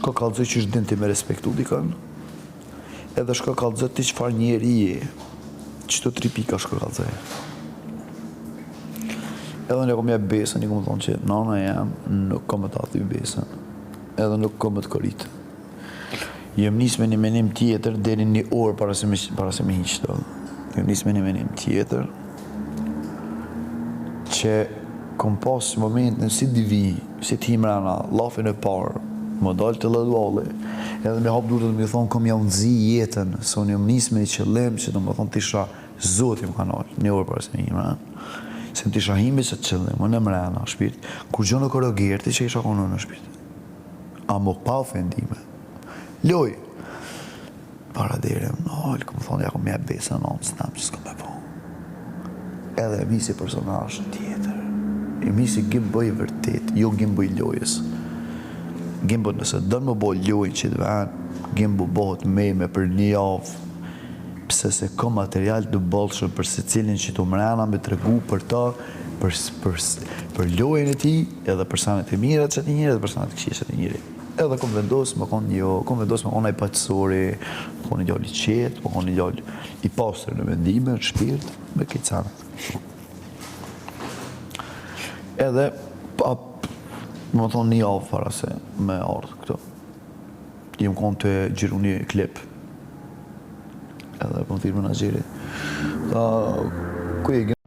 shko kallëzoj që është din ti me respektu dikën, edhe shko kallëzoj ti çfarë njeri je. Qëto 3 pika shko kallëzoj. Edhe në kom jep besën, i kom thonë që nana jam nuk kom të aty besën, edhe nuk kom të korritë. Jem nis me një menim tjetër deri një orë para se me hiqto. Jem nis me një menim tjetër që kom pas momentin si divi, si ti mrena, lafin e parë, më dalë të lëdualli, edhe me hap durët me thonë kom ja unëzi jetën, se unë jem nis me një qëllim që do më thonë tisha zoti më kanal, një orë para se me hiqto. Se më tisha himbi që të qëllim, unë e mrena, shpirt, kur gjë në korogerti që isha konë në shpirt. A më pa ofendime. Loj, para dhere, këmë thonë, ja kom jep besën në nësë nëmë që s'kom me po. Edhe e misi personazh tjetër. E misi gimboj vërtet, jo gimboj lojës. Gimboj nëse dënë më bo lojën që të venë, gimboj bohët me për një javë, pse se kom material të bolshëm për se cilin që të mrena me të regu për ta, për lojën e ti, edhe për sanet e mira që të njëri, edhe për sanet e këshia që të njëri. Edhe kom vendos më konë ai paqësori, më konë një gjallë i qetë, më konë një gjallë i pastër në mendime, në shpirt, me këtë sanat. Edhe, më thonë një javë para se me ardhë këto. Jem konë të gjiru një klip. Edhe, më thirë menaxheri. Ku e